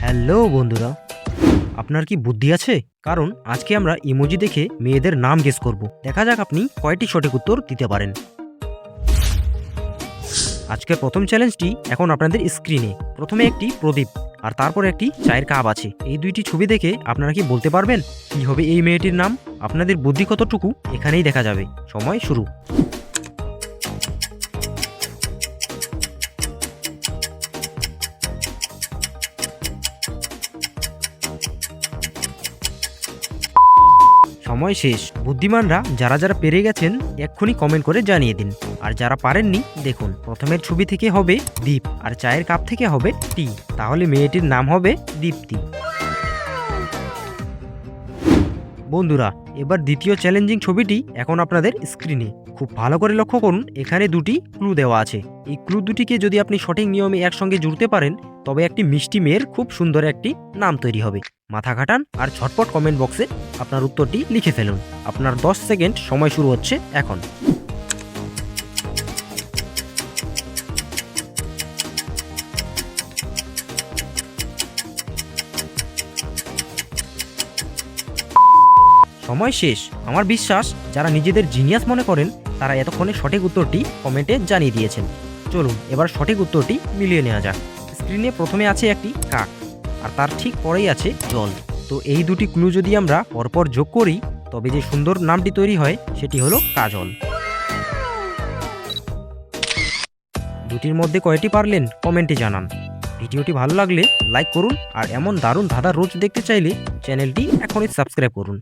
Hello বন্ধুরা, আপনার কি বুদ্ধি আছে? কারণ আজকে আমরা ইমোজি দেখে মেয়েদের নাম গেস করব। দেখা যাক আপনি কয়টি সঠিক উত্তর দিতে পারেন। আজকের প্রথম চ্যালেঞ্জটি এখন আপনাদের স্ক্রিনে। প্রথমে একটি প্রদীপ আর তারপর একটি চায়ের কাপ আছে। এই দুইটি ছবি দেখে আপনারা কি বলতে পারবেন কি হবে এই মেয়েটির নাম? আপনাদের বুদ্ধি কতটুকু এখানেই দেখা যাবে। সময় শুরু। সময় শেষ। বুদ্ধিমানরা যারা যারা পেরে গেছেন এক্ষুনি কমেন্ট করে জানিয়ে দিন। আর যারা পারেননি দেখুন, প্রথমের ছবি থেকে হবে দীপ আর চায়ের কাপ থেকে হবে টি। তাহলে মেয়েটির নাম হবে দীপ্তি। বন্ধুরা, এবার দ্বিতীয় চ্যালেঞ্জিং ছবিটি এখন আপনাদের স্ক্রিনে। খুব ভালো করে লক্ষ্য করুন, এখানে দুটি ক্লু দেওয়া আছে। এই ক্লু দুটিকে যদি আপনি সঠিক নিয়মে একসঙ্গে জুড়তে পারেন তবে একটি মিষ্টি মেয়ের খুব সুন্দর একটি নাম তৈরি হবে। মাথা খাটান আর ঝটপট কমেন্ট বক্সে আপনার উত্তরটি লিখে ফেলুন। আপনার 10 সেকেন্ড সময় শুরু হচ্ছে এখন। সময় শেষ। আমার বিশ্বাস যারা নিজেদের জিনিয়াস মনে করেন তারা এতক্ষণে সঠিক উত্তরটি কমেন্টে জানিয়ে দিয়েছেন। চলুন এবার সঠিক উত্তরটি মিলিয়ে নেওয়া যাক। স্ক্রিনে প্রথমে আছে একটি কাক আর তার ঠিক পরেই আছে জল। তো এই দুটি ক্লু যদি আমরা পরপর যোগ করি তবে যে সুন্দর নামটি তৈরি হয় সেটি হলো কাজল। দুটির মধ্যে কয়টি পারলেন কমেন্টে জানান। ভিডিওটি ভালো লাগলে লাইক করুন আর এমন দারুণ ধাঁধার রোজ দেখতে চাইলে চ্যানেলটি এখনই সাবস্ক্রাইব করুন।